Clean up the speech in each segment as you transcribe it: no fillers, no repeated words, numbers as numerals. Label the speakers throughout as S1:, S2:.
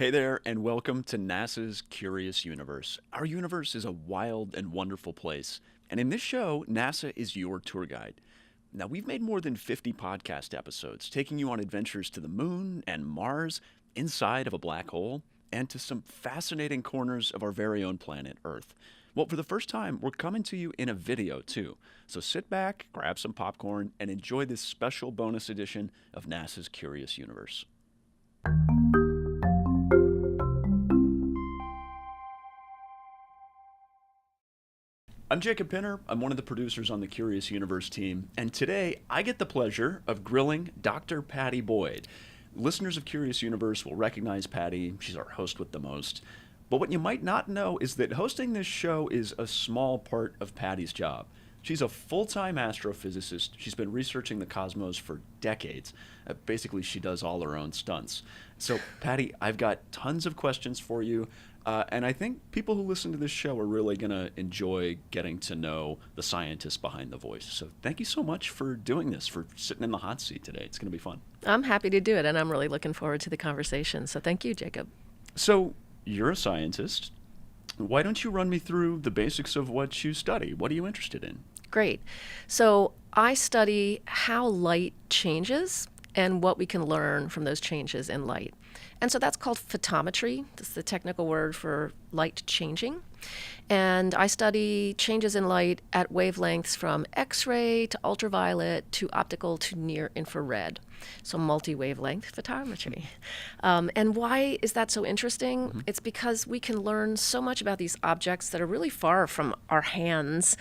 S1: Hey there, and welcome to NASA's Curious Universe. Our universe is a wild and wonderful place, and in this show, NASA is your tour guide. Now, we've made more than 50 podcast episodes, taking you on adventures to the moon and Mars, inside of a black hole, and to some fascinating corners of our very own planet, Earth. Well, for the first time, we're coming to you in a video, too. So sit back, grab some popcorn, and enjoy this special bonus edition of NASA's Curious Universe. I'm Jacob Pinner. I'm one of the producers on the Curious Universe team, and today I get the pleasure of grilling Dr. Padi Boyd. Listeners of Curious Universe will recognize Padi. She's our host with the most. But what you might not know is that hosting this show is a small part of Padi's job. She's a full-time astrophysicist. She's been researching the cosmos for decades. Basically, she does all her own stunts. So, Padi, I've got tons of questions for you. And I think people who listen to this show are really going to enjoy getting to know the scientists behind the voice. So thank you so much for doing this, for sitting in the hot seat today. It's going to be fun.
S2: I'm happy to do it, and I'm really looking forward to the conversation. So thank you, Jacob.
S1: So you're a scientist. Why don't you run me through the basics of what you study? What are you interested in?
S2: Great. So I study how light changes and what we can learn from those changes in light. And so that's called photometry. That's the technical word for light changing. And I study changes in light at wavelengths from X-ray to ultraviolet to optical to near infrared. So multi-wavelength photometry. And why is that so interesting? Mm-hmm. It's because we can learn so much about these objects that are really far from our hands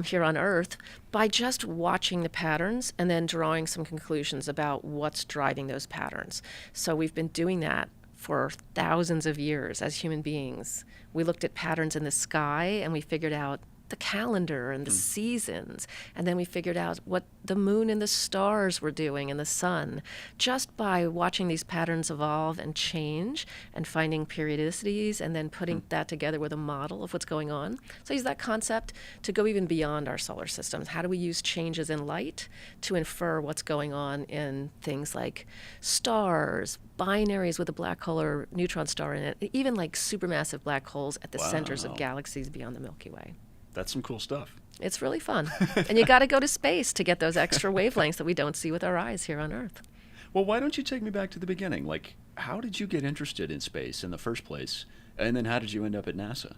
S2: here on Earth by just watching the patterns and then drawing some conclusions about what's driving those patterns. So we've been doing that for thousands of years as human beings. We looked at patterns in the sky and we figured out the calendar and the seasons, and then we figured out what the moon and the stars were doing and the sun, just by watching these patterns evolve and change and finding periodicities and then putting that together with a model of what's going on. So I use that concept to go even beyond our solar systems. How do we use changes in light to infer what's going on in things like stars, binaries with a black hole or neutron star in it, even like supermassive black holes at the centers of galaxies beyond the Milky Way.
S1: That's some cool stuff.
S2: It's really fun. And you got to go to space to get those extra wavelengths that we don't see with our eyes here on Earth.
S1: Well, why don't you take me back to the beginning? Like, how did you get interested in space in the first place? And then how did you end up at NASA?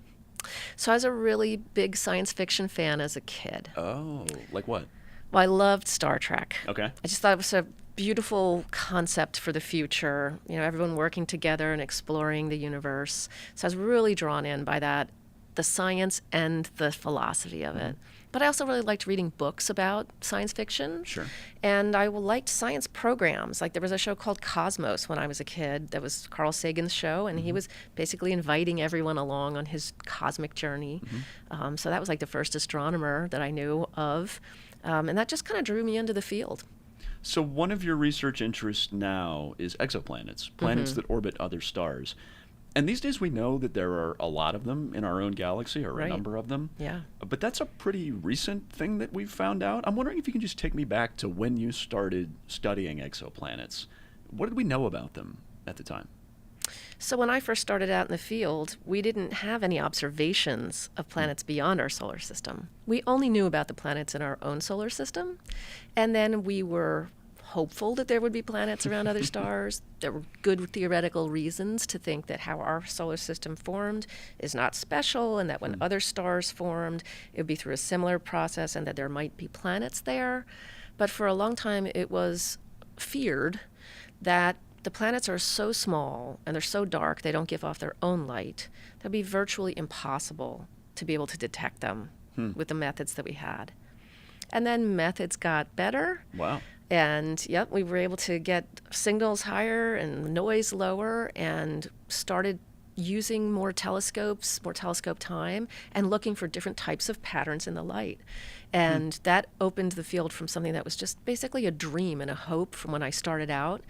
S2: So I was a really big science fiction fan as a kid.
S1: Oh, like what?
S2: Well, I loved Star Trek.
S1: Okay.
S2: I just thought it was a beautiful concept for the future. You know, everyone working together and exploring the universe. So I was really drawn in by that, the science and the philosophy of it. But I also really liked reading books about science fiction.
S1: Sure.
S2: And I liked science programs. Like there was a show called Cosmos when I was a kid. That was Carl Sagan's show, and he was basically inviting everyone along on his cosmic journey. So that was like the first astronomer that I knew of. And that just kind of drew me into the field.
S1: So one of your research interests now is exoplanets, planets that orbit other stars. And these days we know that there are a lot of them in our own galaxy, or a number of them.
S2: Yeah.
S1: But that's a pretty recent thing that we've found out. I'm wondering if you can just take me back to when you started studying exoplanets. What did we know about them at the time?
S2: So when I first started out in the field, we didn't have any observations of planets beyond our solar system. We only knew about the planets in our own solar system. And then we were hopeful that there would be planets around other stars. There were good theoretical reasons to think that how our solar system formed is not special, and that when other stars formed, it would be through a similar process and that there might be planets there. But for a long time, it was feared that the planets are so small and they're so dark, they don't give off their own light, that it would be virtually impossible to be able to detect them with the methods that we had. And then methods got better.
S1: Wow.
S2: And we were able to get signals higher and noise lower, and started using more telescopes, more telescope time, and looking for different types of patterns in the light. And that opened the field from something that was just basically a dream and a hope from when I started out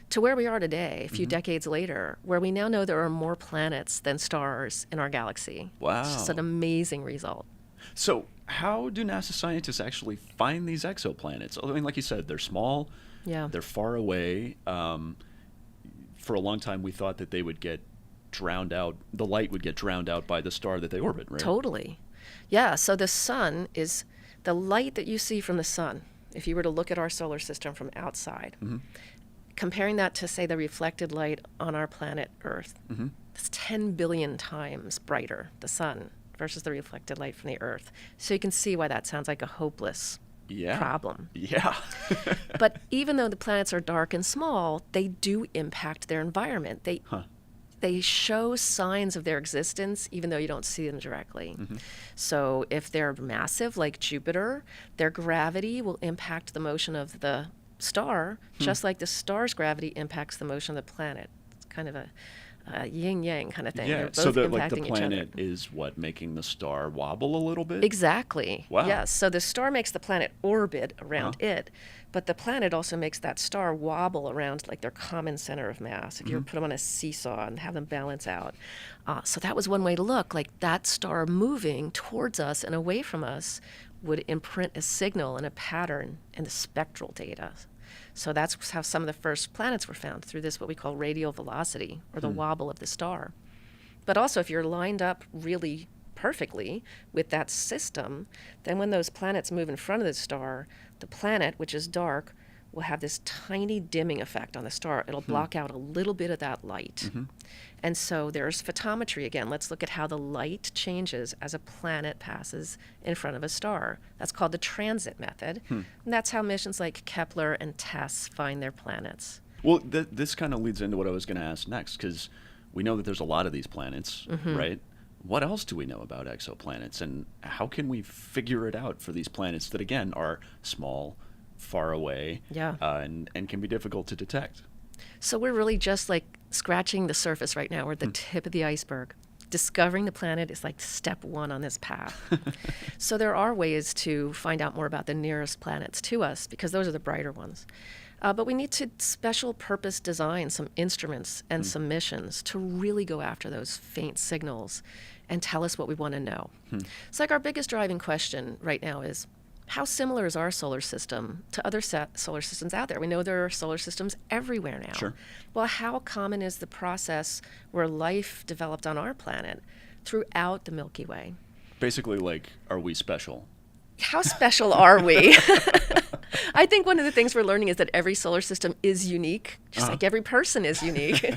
S2: to where we are today, a few decades later, where we now know there are more planets than stars in our galaxy.
S1: Wow.
S2: It's just an amazing result.
S1: So how do NASA scientists actually find these exoplanets? I mean, like you said, they're small, they're far away. for a long time we thought that they would get drowned out. The light would get drowned out by the star that they orbit, right?
S2: Totally. Yeah, so the sun is the light that you see from the sun. If you were to look at our solar system from outside, comparing that to, say, the reflected light on our planet Earth, it's 10 billion times brighter, the sun, versus the reflected light from the Earth. So you can see why that sounds like a hopeless problem.
S1: Yeah.
S2: But even though the planets are dark and small, they do impact their environment. They show signs of their existence even though you don't see them directly. So if they're massive like Jupiter, their gravity will impact the motion of the star, just like the star's gravity impacts the motion of the planet. It's kind of a yin-yang kind of thing.
S1: Yeah,
S2: They're both
S1: so the
S2: impacting each
S1: planet
S2: other.
S1: is what, making the star wobble a little bit?
S2: Exactly.
S1: Wow.
S2: Yes. So the star makes the planet orbit around it, but the planet also makes that star wobble around like their common center of mass. If you put them on a seesaw and have them balance out. So that was one way to look. Like that star moving towards us and away from us would imprint a signal and a pattern in the spectral data. So that's how some of the first planets were found, through this what we call radial velocity, or the wobble of the star. But also, if you're lined up really perfectly with that system, then when those planets move in front of the star, the planet, which is dark, will have this tiny dimming effect on the star. It'll block out a little bit of that light. And so there's photometry again. Let's look at how the light changes as a planet passes in front of a star. That's called the transit method. And that's how missions like Kepler and TESS find their planets.
S1: Well, this kind of leads into what I was going to ask next, because we know that there's a lot of these planets, right? What else do we know about exoplanets, and how can we figure it out for these planets that, again, are small, far away, and can be difficult to detect?
S2: So we're really just like scratching the surface right now. We're at the tip of the iceberg. Discovering the planet is like step one on this path. So there are ways to find out more about the nearest planets to us, because those are the brighter ones. But we need to special purpose design some instruments and some missions to really go after those faint signals and tell us what we want to know. It's like our biggest driving question right now is, how similar is our solar system to other solar systems out there? We know there are solar systems everywhere now.
S1: Sure.
S2: Well, how common is the process where life developed on our planet throughout the Milky Way?
S1: Basically, like, are we special?
S2: How special are we? I think one of the things we're learning is that every solar system is unique, just like every person is unique.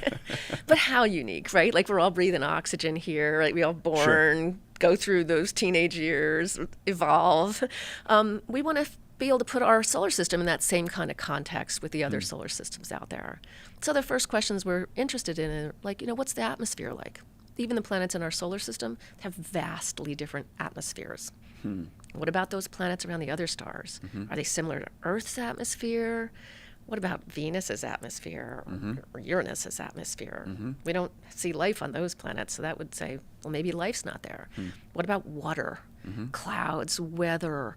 S2: But how unique, right? Like, we're all breathing oxygen here, right? We all born, go through those teenage years, evolve. We want to be able to put our solar system in that same kind of context with the other solar systems out there. So the first questions we're interested in are like, what's the atmosphere like? Even the planets in our solar system have vastly different atmospheres. What about those planets around the other stars? Are they similar to Earth's atmosphere? What about Venus's atmosphere or Uranus's atmosphere? We don't see life on those planets, so that would say, well, maybe life's not there. What about water, clouds, weather,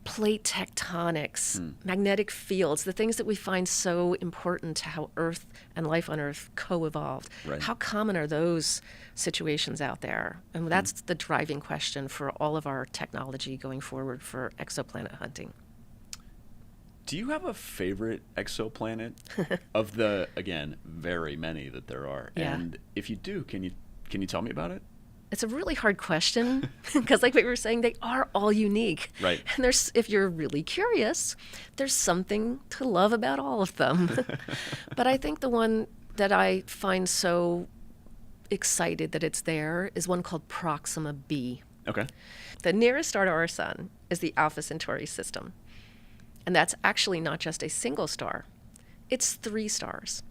S2: plate tectonics, magnetic fields, the things that we find so important to how Earth and life on Earth co-evolved?
S1: Right.
S2: How common are those situations out there? And that's the driving question for all of our technology going forward for exoplanet hunting.
S1: Do you have a favorite exoplanet of the, again, very many that there are?
S2: Yeah.
S1: And if you do, can you tell me about it?
S2: It's a really hard question because, like we were saying, they are all unique.
S1: Right.
S2: And if you're really curious, there's something to love about all of them. But I think the one that I find so excited that it's there is one called Proxima b.
S1: Okay.
S2: The nearest star to our sun is the Alpha Centauri system. And that's actually not just a single star. It's 3 stars.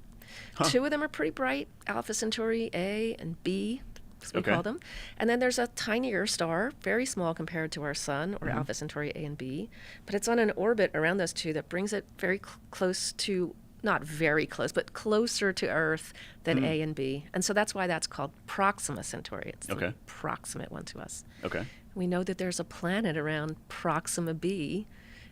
S2: 2 of them are pretty bright, Alpha Centauri A and B, as we call them. And then there's a tinier star, very small compared to our sun, or Alpha Centauri A and B. But it's on an orbit around those 2 that brings it very close to, not very close, but closer to Earth than A and B. And so that's why that's called Proxima Centauri. It's the proximate one to us.
S1: Okay.
S2: We know that there's a planet around Proxima b,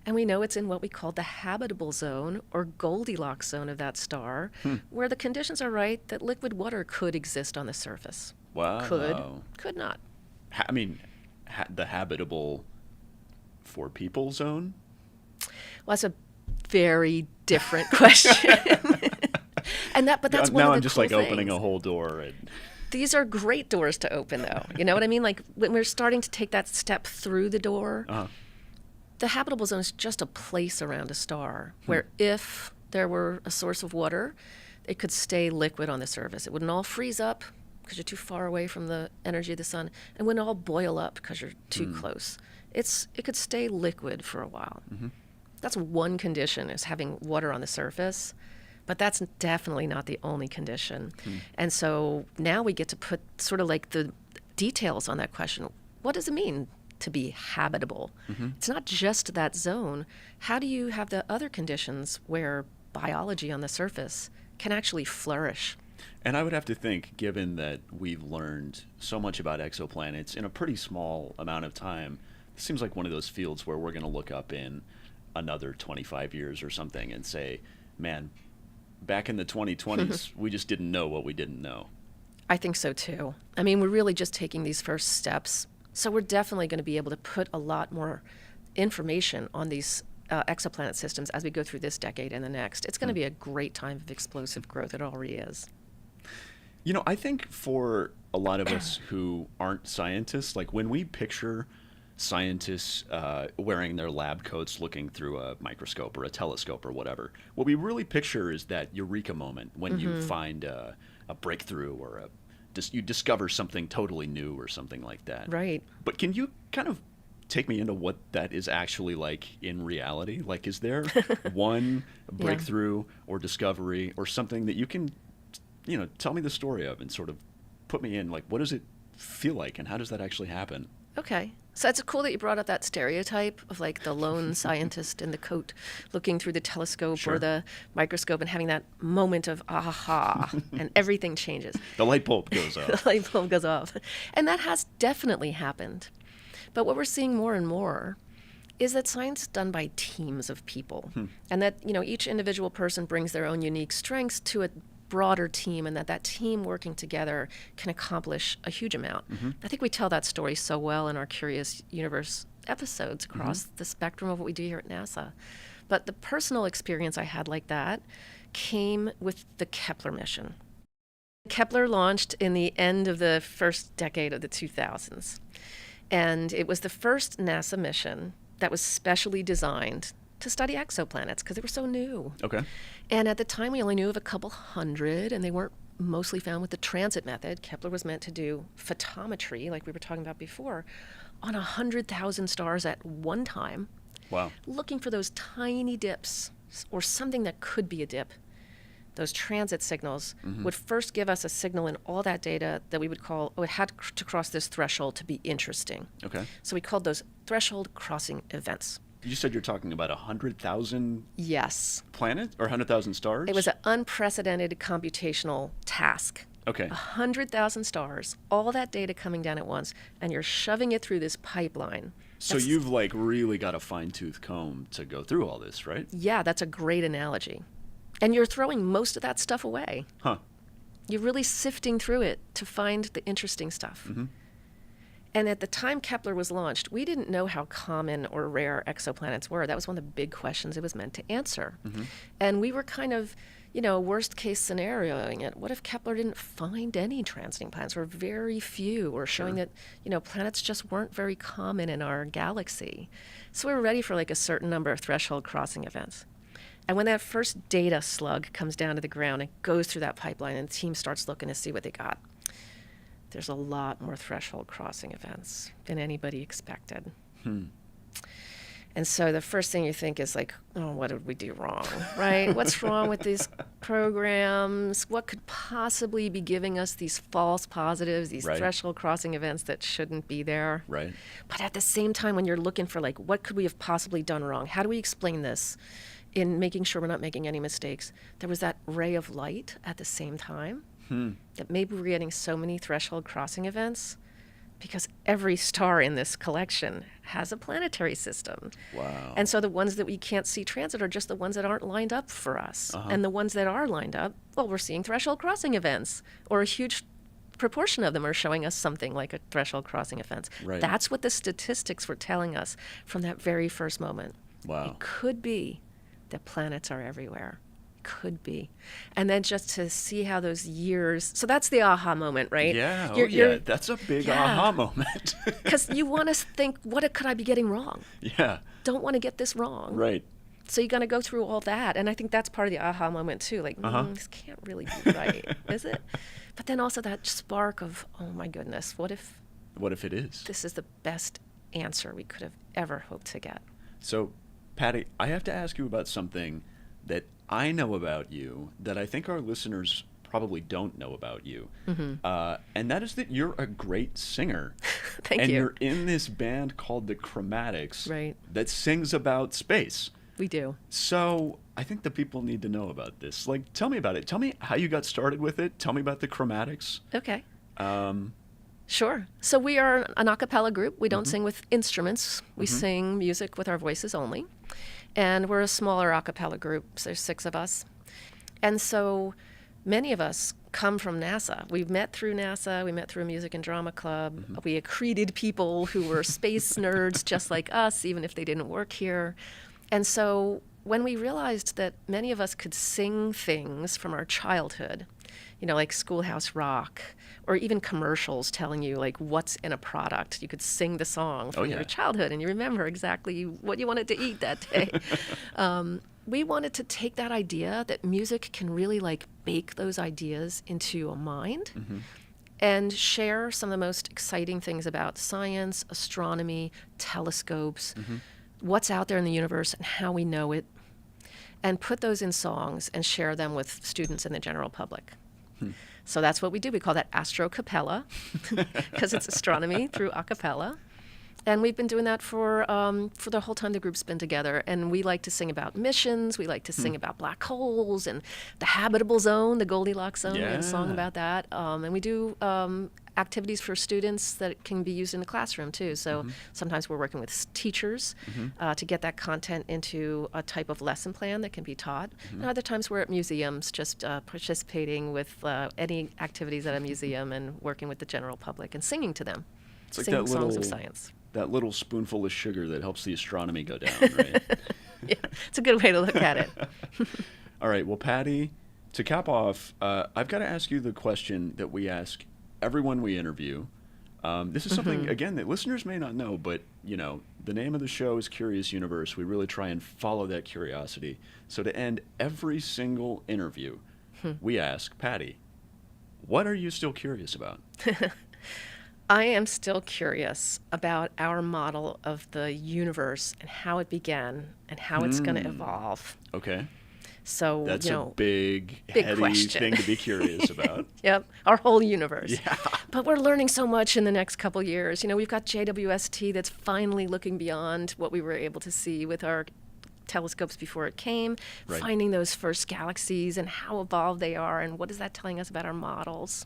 S2: and we know it's in what we call the habitable zone or Goldilocks zone of that star, where the conditions are right that liquid water could exist on the surface.
S1: Wow.
S2: Could not.
S1: I mean, the habitable for people zone?
S2: Well, that's a very different question. But that's one
S1: Now
S2: of the
S1: I'm just
S2: cool
S1: like opening
S2: things.
S1: a whole door. And
S2: These are great doors to open, though. You know what I mean? Like when we're starting to take that step through the door, the habitable zone is just a place around a star where if there were a source of water, it could stay liquid on the surface. It wouldn't all freeze up because you're too far away from the energy of the sun, and wouldn't all boil up because you're too close. It could stay liquid for a while. That's one condition, is having water on the surface. But that's definitely not the only condition. And so now we get to put sort of like the details on that question. What does it mean to be habitable? It's not just that zone. How do you have the other conditions where biology on the surface can actually flourish?
S1: And I would have to think, given that we've learned so much about exoplanets in a pretty small amount of time, it seems like one of those fields where we're going to look up in another 25 years or something and say, man, back in the 2020s, we just didn't know what we didn't know.
S2: I think so too. I mean, we're really just taking these first steps. So we're definitely going to be able to put a lot more information on these exoplanet systems as we go through this decade and the next. It's going to be a great time of explosive growth. It already is.
S1: You know, I think for a lot of us who aren't scientists, like when we picture scientists wearing their lab coats looking through a microscope or a telescope or whatever, what we really picture is that eureka moment when you find a breakthrough or you discover something totally new or something like that.
S2: Right.
S1: But can you kind of take me into what that is actually like in reality? Like, is there one breakthrough or discovery or something that you can, tell me the story of and sort of put me in, like, what does it feel like and how does that actually happen?
S2: Okay. So it's cool that you brought up that stereotype of like the lone scientist in the coat looking through the telescope or the microscope and having that moment of aha and everything changes.
S1: The light bulb goes
S2: The
S1: off.
S2: light bulb goes off. And that has definitely happened. But what we're seeing more and more is that science is done by teams of people. And that, each individual person brings their own unique strengths to a broader team, and that team working together can accomplish a huge amount. I think we tell that story so well in our Curious Universe episodes across the spectrum of what we do here at NASA. But the personal experience I had like that came with the Kepler mission. Kepler launched in the end of the first decade of the 2000s. And it was the first NASA mission that was specially designed to study exoplanets because they were so new.
S1: Okay.
S2: And at the time, we only knew of a couple hundred, and they weren't mostly found with the transit method. Kepler was meant to do photometry, like we were talking about before, on 100,000 stars at one time.
S1: Wow.
S2: Looking for those tiny dips or something that could be a dip. Those transit signals would first give us a signal in all that data that we would call, it had to cross this threshold to be interesting.
S1: Okay.
S2: So we called those threshold crossing events.
S1: You said you're talking about 100,000
S2: Yes.
S1: planets or 100,000 stars?
S2: It was an unprecedented computational task.
S1: Okay.
S2: 100,000 stars, all that data coming down at once, and you're shoving it through this pipeline.
S1: So you've like really got a fine-tooth comb to go through all this, right?
S2: Yeah, that's a great analogy. And you're throwing most of that stuff away.
S1: Huh.
S2: You're really sifting through it to find the interesting stuff. And at the time Kepler was launched, we didn't know how common or rare exoplanets were. That was one of the big questions it was meant to answer. And we were kind of, worst case scenarioing it. What if Kepler didn't find any transiting planets, or very few, or showing that, planets just weren't very common in our galaxy? So we were ready for like a certain number of threshold crossing events. And when that first data slug comes down to the ground, it goes through that pipeline and the team starts looking to see what they got. There's a lot more threshold crossing events than anybody expected. And so the first thing you think is like, oh, what did we do wrong, right? What's wrong with these programs? What could possibly be giving us these false positives, these threshold crossing events that shouldn't be there?
S1: Right.
S2: But at the same time, when you're looking for like, what could we have possibly done wrong? How do we explain this in making sure we're not making any mistakes? There was that ray of light at the same time. That maybe we're getting so many threshold crossing events because every star in this collection has a planetary system.
S1: Wow.
S2: And so the ones that we can't see transit are just the ones that aren't lined up for us. And the ones that are lined up, well, we're seeing threshold crossing events, or a huge proportion of them are showing us something like a threshold crossing event.
S1: Right.
S2: That's what the statistics were telling us from that very first moment.
S1: Wow.
S2: It could be that planets are everywhere. could be. And then just to see how those years, so that's the aha moment, right?
S1: Yeah, that's a big
S2: Yeah.
S1: aha moment.
S2: Because you want to think, what could I be getting wrong?
S1: Yeah,
S2: Don't want to get this wrong.
S1: right.
S2: So you're going to go through all that. And I think that's part of the aha moment too. Like, this can't really be right, is it? But then also that spark of, oh my goodness, what if
S1: it is?
S2: this is the best answer we could have ever hoped to get?
S1: So, Patty, I have to ask you about something that I know about you that I think our listeners probably don't know about you. And that is that you're a great singer.
S2: Thank
S1: and
S2: you.
S1: you're in this band called the Chromatics
S2: Right.
S1: that sings about space.
S2: We do.
S1: So I think the people need to know about this. Like, tell me about it. Tell me how you got started with it. Tell me about the Chromatics.
S2: Okay. Sure. So we are an a cappella group. We don't sing with instruments. We sing music with our voices only. And we're a smaller a cappella group. So there's 6 of us. And so many of us come from NASA. We've met through NASA. We met through a music and drama club. We accreted people who were space nerds just like us, even if they didn't work here. And so when we realized that many of us could sing things from our childhood, you know, like Schoolhouse Rock, or even commercials telling you like what's in a product. You could sing the song from your childhood and you remember exactly what you wanted to eat that day. We wanted to take that idea that music can really like bake those ideas into a mind and share some of the most exciting things about science, astronomy, telescopes, what's out there in the universe and how we know it, and put those in songs and share them with students and the general public. So that's what we do. We call that astro cappella because it's astronomy through a cappella. And we've been doing that for the whole time the group's been together. And we like to sing about missions. We like to sing about black holes and the habitable zone, the Goldilocks zone. We have a song about that. And we do activities for students that can be used in the classroom too. So sometimes we're working with teachers to get that content into a type of lesson plan that can be taught. And other times we're at museums just participating with any activities at a museum and working with the general public and singing to them.
S1: It's like
S2: singing
S1: that
S2: songs
S1: little,
S2: of science.
S1: That little spoonful of sugar that helps the astronomy go down, right?
S2: Yeah, it's a good way to look at it.
S1: All right. Well, Patty, to cap off, I've got to ask you the question that we ask everyone we interview. This is something, again, that listeners may not know, but, you know, the name of the show is Curious Universe. We really try and follow that curiosity. So to end every single interview, we ask, Patty, what are you still curious about?
S2: I am still curious about our model of the universe and how it began and how it's going to evolve.
S1: Okay.
S2: So,
S1: That's
S2: you know,
S1: a big heady
S2: question.
S1: thing to be curious about.
S2: Yep, our whole universe.
S1: Yeah.
S2: But we're learning so much in the next couple years. You know, we've got JWST that's finally looking beyond what we were able to see with our telescopes before it came, finding those first galaxies and how evolved they are and what is that telling us about our models.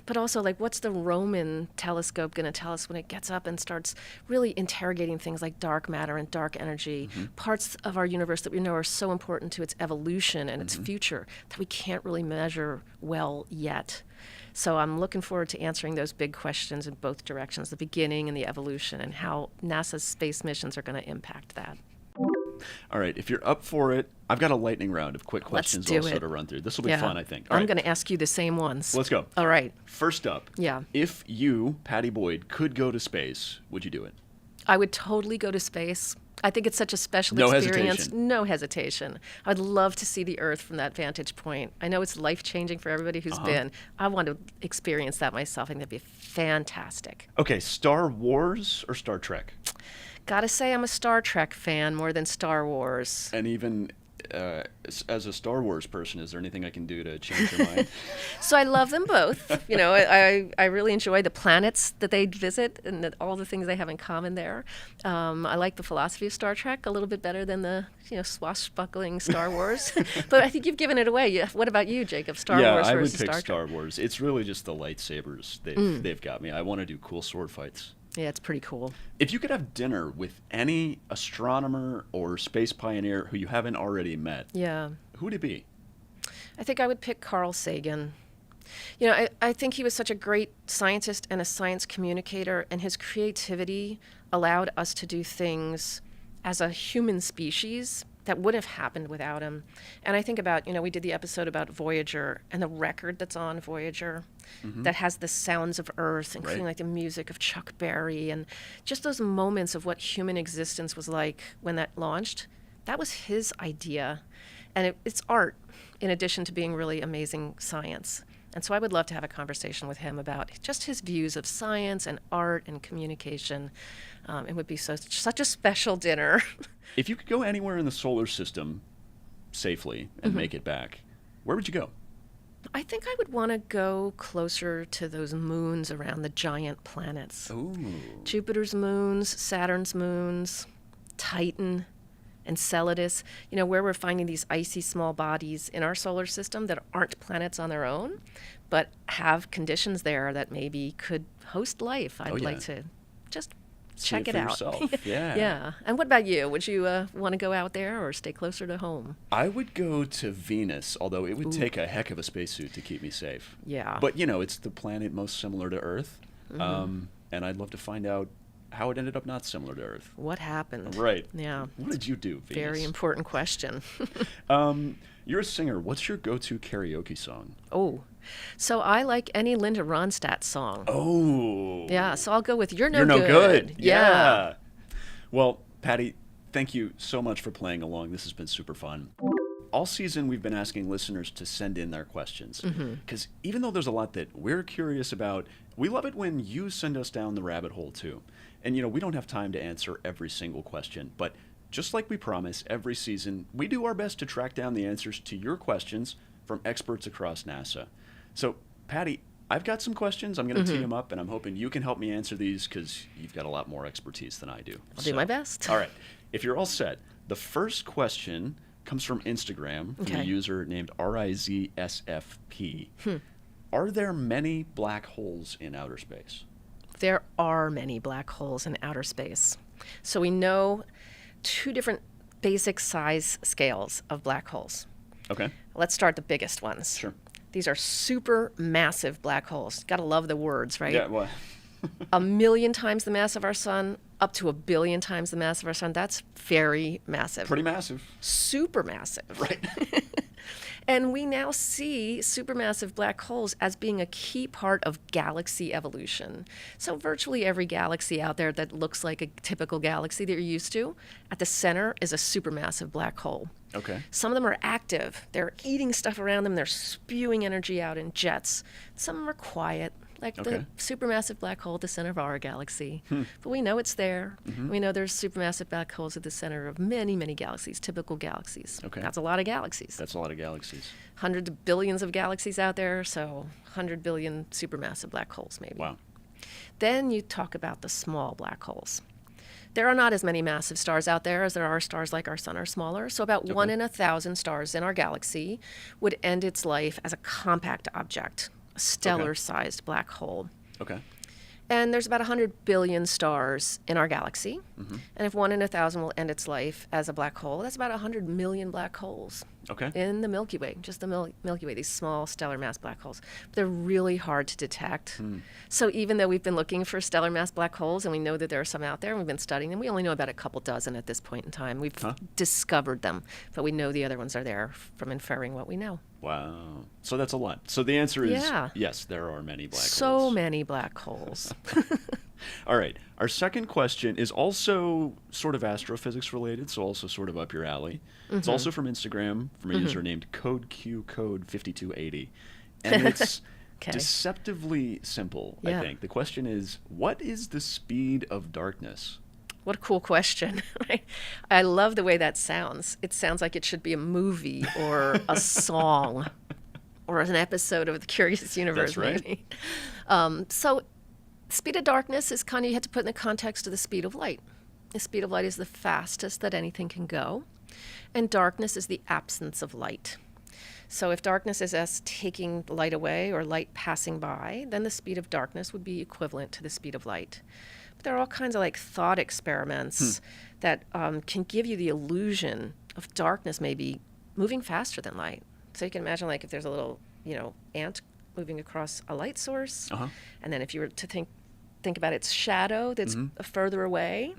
S2: But also, like, what's the Roman telescope going to tell us when it gets up and starts really interrogating things like dark matter and dark energy, parts of our universe that we know are so important to its evolution and its future that we can't really measure well yet. So I'm looking forward to answering those big questions in both directions, the beginning and the evolution, and how NASA's space missions are going to impact that.
S1: All right, if you're up for it, I've got a lightning round of quick
S2: Let's
S1: questions
S2: do
S1: also
S2: it.
S1: to run through. This will be fun, I think. All
S2: I'm
S1: right,
S2: going to ask you the same ones.
S1: let's go.
S2: All right.
S1: First up, if you, Padi Boyd, could go to space, would you do it?
S2: I would totally go to space. I think it's such a special
S1: No
S2: experience.
S1: hesitation.
S2: No hesitation. I'd love to see the Earth from that vantage point. I know it's life-changing for everybody who's been. I want to experience that myself. I think that'd be fantastic.
S1: Okay, Star Wars or Star Trek?
S2: Gotta say, I'm a Star Trek fan more than Star Wars.
S1: And even as a Star Wars person, is there anything I can do to change your mind?
S2: So I love them both. You know, I really enjoy the planets that they visit and all the things they have in common there. I like the philosophy of Star Trek a little bit better than the swashbuckling Star Wars. But I think you've given it away. What about you, Jacob? Star Wars
S1: I would
S2: versus
S1: pick
S2: Star
S1: Star
S2: Trek?
S1: Wars. It's really just the lightsabers. They've got me. I want to do cool sword fights.
S2: Yeah, it's pretty cool.
S1: If you could have dinner with any astronomer or space pioneer who you haven't already met, who would it be?
S2: I think I would pick Carl Sagan. You know, I think he was such a great scientist and a science communicator, and his creativity allowed us to do things as a human species that would have happened without him. And I think about, we did the episode about Voyager and the record that's on Voyager that has the sounds of Earth, including like the music of Chuck Berry, and just those moments of what human existence was like when that launched. That was his idea. And it's art in addition to being really amazing science. And so I would love to have a conversation with him about just his views of science and art and communication. It would be such a special dinner.
S1: If you could go anywhere in the solar system safely and make it back, where would you go?
S2: I think I would want to go closer to those moons around the giant planets.
S1: Ooh.
S2: Jupiter's moons, Saturn's moons, Titan, Enceladus, where we're finding these icy small bodies in our solar system that aren't planets on their own, but have conditions there that maybe could host life. I'd like to just check it out.
S1: Yeah.
S2: Yeah. And what about you? Would you want to go out there or stay closer to home?
S1: I would go to Venus, although it would take a heck of a spacesuit to keep me safe.
S2: Yeah.
S1: But, it's the planet most similar to Earth, and I'd love to find out how it ended up not similar to Earth.
S2: What happened?
S1: Right.
S2: Yeah.
S1: What did you do, Venus?
S2: Very important question.
S1: You're a singer. What's your go-to karaoke song?
S2: Oh, so I like any Linda Ronstadt song.
S1: Oh.
S2: Yeah, so I'll go with You're No
S1: You're
S2: Good.
S1: No Good. Yeah. Well, Padi, thank you so much for playing along. This has been super fun. All season, we've been asking listeners to send in their questions. Because even though there's a lot that we're curious about, we love it when you send us down the rabbit hole, too. And, we don't have time to answer every single question, but just like we promise, every season, we do our best to track down the answers to your questions from experts across NASA. So, Padi, I've got some questions. I'm going to tee them up, and I'm hoping you can help me answer these because you've got a lot more expertise than I do.
S2: I'll do my best.
S1: All right. If you're all set, the first question comes from Instagram from a user named RIZSFP. Are there many black holes in outer space?
S2: There are many black holes in outer space. So we know two different basic size scales of black holes.
S1: Okay.
S2: Let's start the biggest ones.
S1: Sure.
S2: These are super massive black holes. Got to love the words, right?
S1: Yeah, well.
S2: 1 million times the mass of our sun, up to 1 billion times the mass of our sun. That's very massive.
S1: Pretty massive.
S2: Super massive.
S1: Right.
S2: And we now see supermassive black holes as being a key part of galaxy evolution. So virtually every galaxy out there that looks like a typical galaxy that you're used to, at the center is a supermassive black hole.
S1: Okay.
S2: Some of them are active. They're eating stuff around them. They're spewing energy out in jets. Some of them are quiet, like the supermassive black hole at the center of our galaxy. But we know it's there. We know there's supermassive black holes at the center of many, many galaxies, typical galaxies.
S1: Okay.
S2: That's a lot of galaxies.
S1: That's a lot of galaxies.
S2: Hundreds of billions of galaxies out there, so 100 billion supermassive black holes maybe.
S1: Wow.
S2: Then you talk about the small black holes. There are not as many massive stars out there as there are stars like our sun are smaller. So about 1 in 1,000 stars in our galaxy would end its life as a compact object, a stellar-sized black hole.
S1: Okay.
S2: And there's about 100 billion stars in our galaxy. And if 1 in 1,000 will end its life as a black hole, that's about 100 million black holes in the Milky Way, just the Milky Way, these small stellar mass black holes. But they're really hard to detect. So even though we've been looking for stellar mass black holes and we know that there are some out there and we've been studying them, we only know about a couple dozen at this point in time. We've discovered them, but we know the other ones are there from inferring what we know.
S1: Wow. So that's a lot. So the answer is yes, there are many black holes.
S2: So many black holes.
S1: All right. Our second question is also sort of astrophysics related, so also sort of up your alley. It's also from Instagram, from a user named CodeQCode5280. And it's deceptively simple, I think. The question is, what is the speed of darkness?
S2: What a cool question. Right? I love the way that sounds. It sounds like it should be a movie or a song or an episode of the Curious Universe.
S1: That's right.
S2: Maybe. So speed of darkness is kind of, you have to put in the context of the speed of light. The speed of light is the fastest that anything can go. And darkness is the absence of light. So if darkness is us taking light away or light passing by, then the speed of darkness would be equivalent to the speed of light. But there are all kinds of like thought experiments that can give you the illusion of darkness maybe moving faster than light. So you can imagine like if there's a little, ant moving across a light source, and then if you were to think think about its shadow that's further away,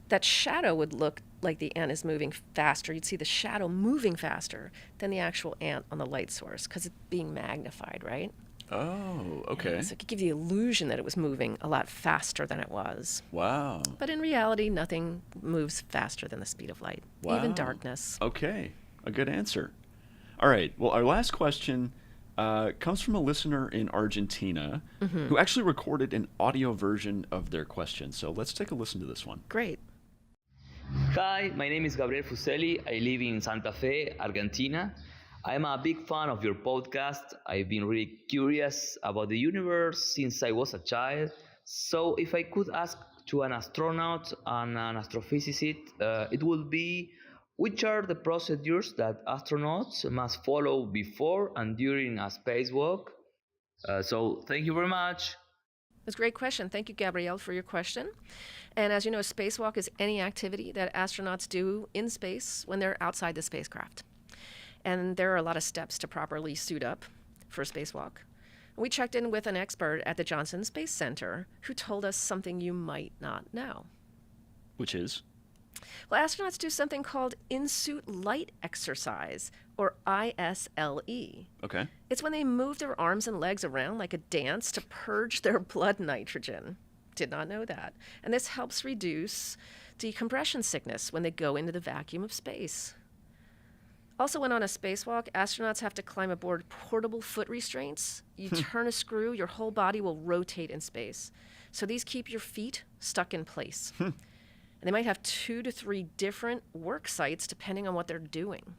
S2: that shadow would look like the ant is moving faster. You'd see the shadow moving faster than the actual ant on the light source because it's being magnified, right?
S1: Oh, okay.
S2: Yeah, so it could give the illusion that it was moving a lot faster than it was.
S1: Wow.
S2: But in reality, nothing moves faster than the speed of light, even darkness.
S1: Okay, a good answer. All right, well, our last question comes from a listener in Argentina who actually recorded an audio version of their question. So let's take a listen to this one.
S2: Great.
S3: Hi, my name is Gabriel Fuseli. I live in Santa Fe, Argentina. I'm a big fan of your podcast. I've been really curious about the universe since I was a child. So if I could ask to an astronaut and an astrophysicist, it would be, which are the procedures that astronauts must follow before and during a spacewalk? So thank you very much.
S2: That's a great question. Thank you, Gabrielle, for your question. And as you know, a spacewalk is any activity that astronauts do in space when they're outside the spacecraft. And there are a lot of steps to properly suit up for a spacewalk. We checked in with an expert at the Johnson Space Center who told us something you might not know.
S1: Which is?
S2: Well, astronauts do something called in-suit light exercise, or ISLE.
S1: Okay.
S2: It's when they move their arms and legs around like a dance to purge their blood nitrogen. Did not know that. And this helps reduce decompression sickness when they go into the vacuum of space. Also, when on a spacewalk, astronauts have to climb aboard portable foot restraints. You turn a screw, your whole body will rotate in space. So these keep your feet stuck in place. And they might have 2 to 3 different work sites depending on what they're doing.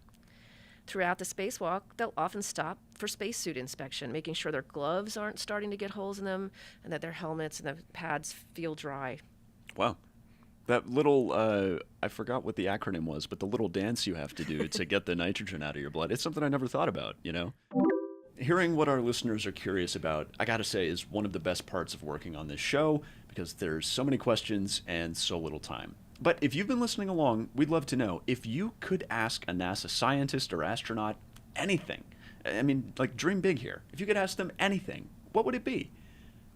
S2: Throughout the spacewalk, they'll often stop for spacesuit inspection, making sure their gloves aren't starting to get holes in them and that their helmets and the pads feel dry.
S1: Wow. That little, I forgot what the acronym was, but the little dance you have to do to get the nitrogen out of your blood, it's something I never thought about, you know? Hearing what our listeners are curious about, I gotta say, is one of the best parts of working on this show because there's so many questions and so little time. But if you've been listening along, we'd love to know if you could ask a NASA scientist or astronaut anything. I mean, like, dream big here. If you could ask them anything, what would it be?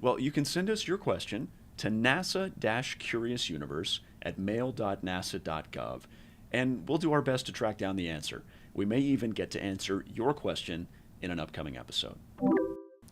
S1: Well, you can send us your question to nasa-curiousuniverse@mail.nasa.gov, and we'll do our best to track down the answer. We may even get to answer your question in an upcoming episode.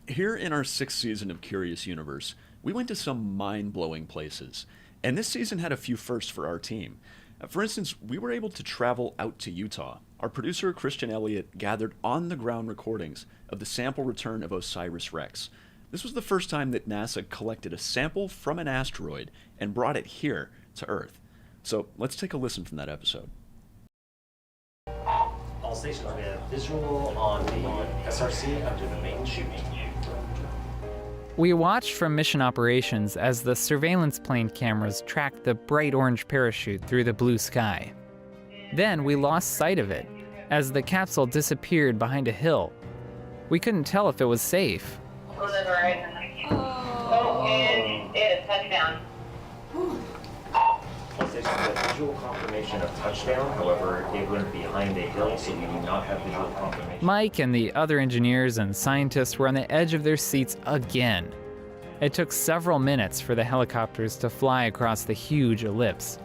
S1: Here in our 6th season of Curious Universe, we went to some mind-blowing places, and this season had a few firsts for our team. For instance, we were able to travel out to Utah. Our producer, Christian Elliott, gathered on-the-ground recordings of the sample return of OSIRIS-REx. This was the first time that NASA collected a sample from an asteroid and brought it here to Earth. So let's take a listen from that episode.
S4: All stations, we have visual on the SRC under the main chute.
S5: We watched from mission operations as the surveillance plane cameras tracked the bright orange parachute through the blue sky. Then we lost sight of it as the capsule disappeared behind a hill. We couldn't tell if it was safe.
S6: Oh, and it is touchdown.
S4: All stations, we have visual confirmation of touchdown. However, it went behind a hill, so we do not have visual confirmation.
S5: Mike and the other engineers and scientists were on the edge of their seats again. It took several minutes for the helicopters to fly across the huge ellipse.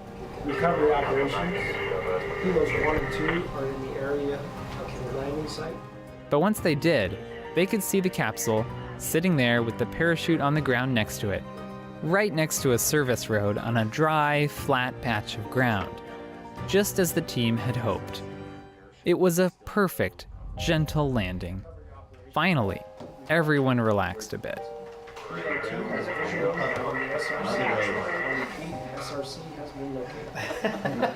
S7: Recovery operations, Helos 1 and 2 are in the area of the landing site.
S5: But once they did, they could see the capsule sitting there with the parachute on the ground next to it, right next to a service road on a dry, flat patch of ground, just as the team had hoped. It was a perfect, gentle landing. Finally, everyone relaxed a bit.
S7: SRC has been located.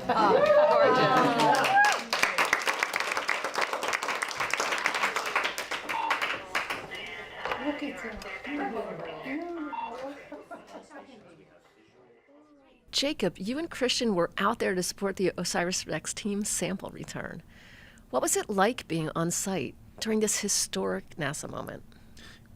S2: Jacob, you and Christian were out there to support the OSIRIS-REx team's sample return. What was it like being on site during this historic NASA moment?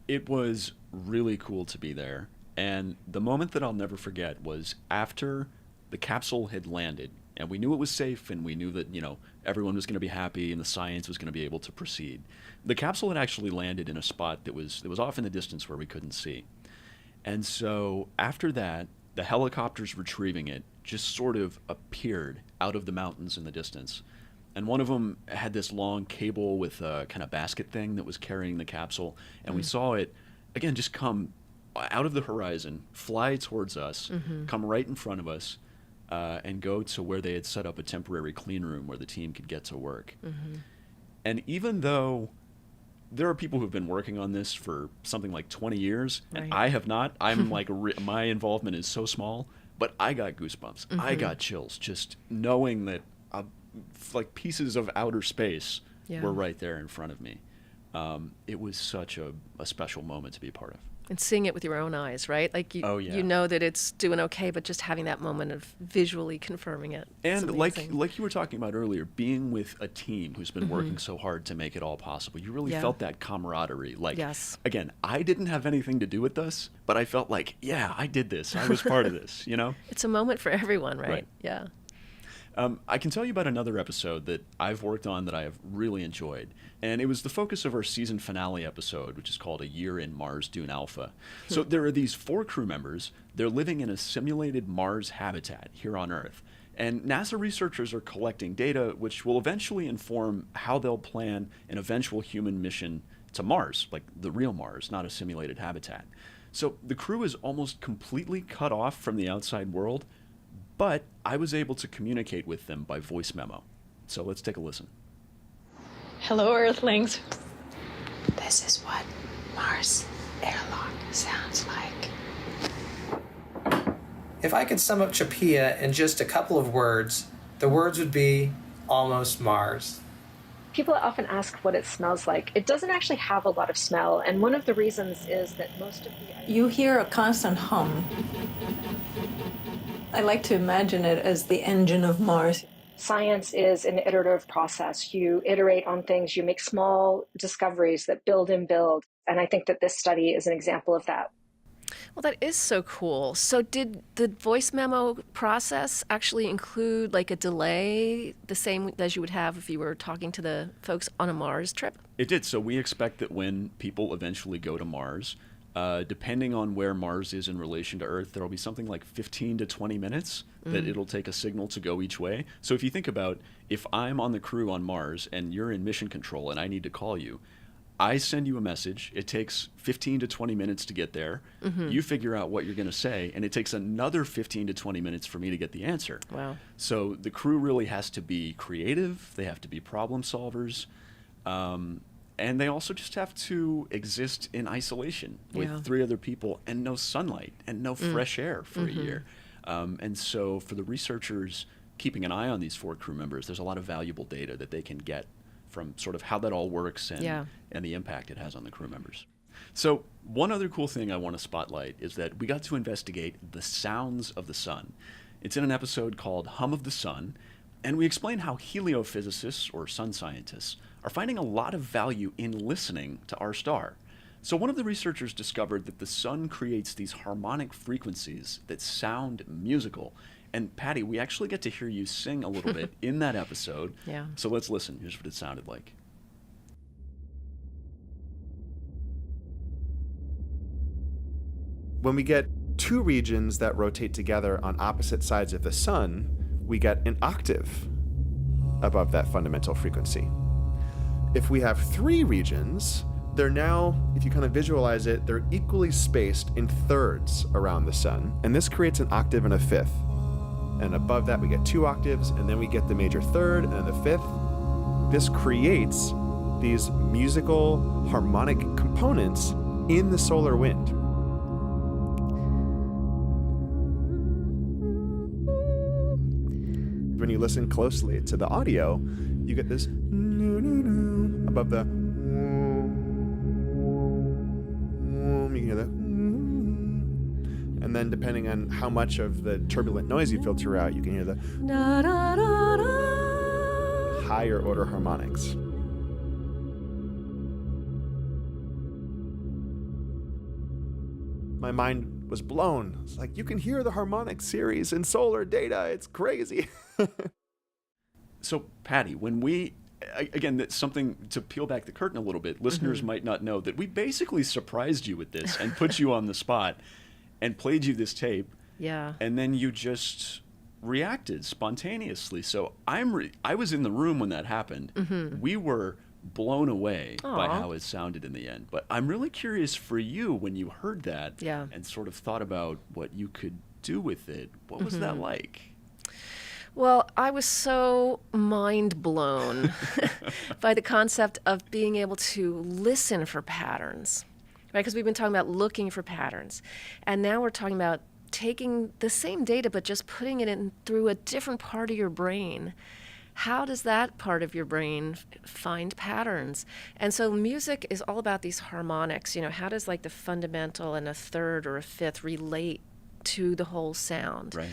S1: It was really cool to be there. And the moment that I'll never forget was after the capsule had landed and we knew it was safe and we knew that, you know, everyone was going to be happy and the science was going to be able to proceed. The capsule had actually landed in a spot that was off in the distance where we couldn't see. And so after that, the helicopters retrieving it just sort of appeared out of the mountains in the distance. And one of them had this long cable with a kind of basket thing that was carrying the capsule. And we saw it, again, just come out of the horizon, fly towards us, come right in front of us, and go to where they had set up a temporary clean room where the team could get to work. And even though there are people who've been working on this for something like 20 years, and I have not, I'm like, my involvement is so small, but I got goosebumps. I got chills just knowing that like pieces of outer space were right there in front of me. It was such a special moment to be a part of.
S2: And seeing it with your own eyes, right? Like you know that it's doing okay, but just having that moment of visually confirming it.
S1: And like you were talking about earlier, being with a team who's been working so hard to make it all possible, you really felt that camaraderie. Like, again, I didn't have anything to do with this, but I felt like, yeah, I did this. I was part of this, you know?
S2: It's a moment for everyone, right? Yeah.
S1: I can tell you about another episode that I've worked on that I have really enjoyed. And it was the focus of our season finale episode, which is called A Year in Mars Dune Alpha. So there are these 4 crew members. They're living in a simulated Mars habitat here on Earth. And NASA researchers are collecting data which will eventually inform how they'll plan an eventual human mission to Mars, like the real Mars, not a simulated habitat. So the crew is almost completely cut off from the outside world, but I was able to communicate with them by voice memo. So let's take a listen.
S8: Hello, Earthlings.
S9: This is what Mars airlock sounds like.
S10: If I could sum up Chapia in just a couple of words, the words would be almost Mars.
S11: People often ask what it smells like. It doesn't actually have a lot of smell, and one of the reasons is that most of the...
S8: You hear a constant hum. I like to imagine it as the engine of Mars.
S11: Science is an iterative process. You iterate on things, you make small discoveries that build and build, and I think that this study is an example of that.
S2: Well, that is so cool. So did the voice memo process actually include like a delay, the same as you would have if you were talking to the folks on a Mars trip?
S1: It did. So we expect that when people eventually go to Mars, depending on where Mars is in relation to Earth, there will be something like 15 to 20 minutes that it'll take a signal to go each way. So if you think about, if I'm on the crew on Mars and you're in mission control and I need to call you, I send you a message. It takes 15 to 20 minutes to get there. You figure out what you're going to say, and it takes another 15 to 20 minutes for me to get the answer.
S2: Wow.
S1: So the crew really has to be creative. They have to be problem solvers. And they also just have to exist in isolation with 3 other people and no sunlight and no fresh air for a year. And so for the researchers keeping an eye on these 4 crew members, there's a lot of valuable data that they can get from sort of how that all works and the impact it has on the crew members. So one other cool thing I want to spotlight is that we got to investigate the sounds of the sun. It's in an episode called Hum of the Sun, and we explain how heliophysicists, or sun scientists, are finding a lot of value in listening to our star. So one of the researchers discovered that the sun creates these harmonic frequencies that sound musical. And Patty, we actually get to hear you sing a little bit in that episode.
S2: Yeah.
S1: So let's listen. Here's what it sounded like.
S12: When we get 2 regions that rotate together on opposite sides of the sun, we get an octave above that fundamental frequency. If we have 3 regions, they're now, if you kind of visualize it, they're equally spaced in thirds around the sun. And this creates an octave and a fifth. And above that, we get 2 octaves, and then we get the major third and then the fifth. This creates these musical harmonic components in the solar wind. When you listen closely to the audio, you get this above the, you can hear the, and then depending on how much of the turbulent noise you filter out, you can hear the higher order harmonics. My mind was blown. It's like, you can hear the harmonic series in solar data. It's crazy.
S1: So, Patty, when we, again, that's something to peel back the curtain a little bit. Listeners might not know that we basically surprised you with this and put you on the spot. and played you this tape.
S2: Yeah.
S1: And then you just reacted spontaneously. So I was in the room when that happened.
S2: Mm-hmm.
S1: We were blown away by
S2: Aw.
S1: how it sounded in the end. But I'm really curious for you when you heard that
S2: Yeah.
S1: and sort of thought about what you could do with it. What was that like?
S2: Well, I was so mind blown by the concept of being able to listen for patterns, right? Because we've been talking about looking for patterns. And now we're talking about taking the same data, but just putting it in through a different part of your brain. How does that part of your brain find patterns? And so music is all about these harmonics. You know, how does like the fundamental and a third or a fifth relate to the whole sound?
S1: Right.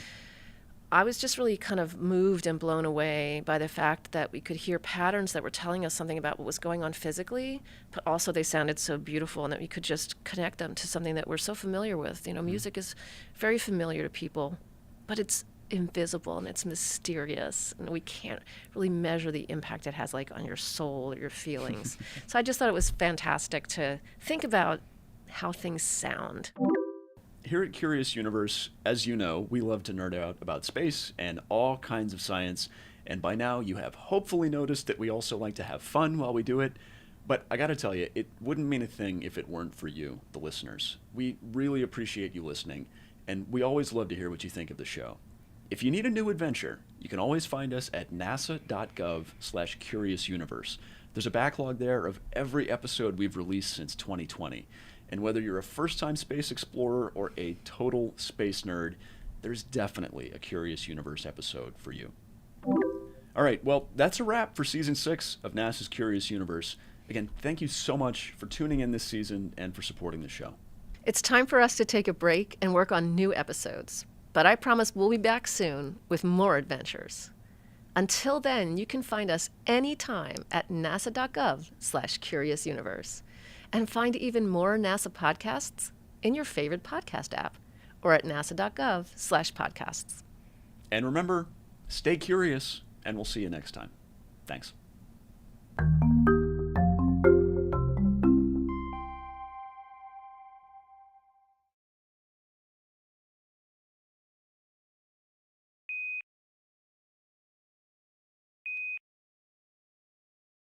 S2: I was just really kind of moved and blown away by the fact that we could hear patterns that were telling us something about what was going on physically, but also they sounded so beautiful and that we could just connect them to something that we're so familiar with. You know, music is very familiar to people, but it's invisible and it's mysterious, and we can't really measure the impact it has like on your soul or your feelings. So I just thought it was fantastic to think about how things sound.
S1: Here at Curious Universe, as you know, we love to nerd out about space and all kinds of science. And by now, you have hopefully noticed that we also like to have fun while we do it. But I got to tell you, it wouldn't mean a thing if it weren't for you, the listeners. We really appreciate you listening, and we always love to hear what you think of the show. If you need a new adventure, you can always find us at nasa.gov/curiousuniverse. There's a backlog there of every episode we've released since 2020. And whether you're a first-time space explorer or a total space nerd, there's definitely a Curious Universe episode for you. All right, well, that's a wrap for Season 6 of NASA's Curious Universe. Again, thank you so much for tuning in this season and for supporting the show.
S2: It's time for us to take a break and work on new episodes. But I promise we'll be back soon with more adventures. Until then, you can find us anytime at nasa.gov/curiousuniverse. And find even more NASA podcasts in your favorite podcast app or at nasa.gov/podcasts.
S1: And remember, stay curious, and we'll see you next time. Thanks.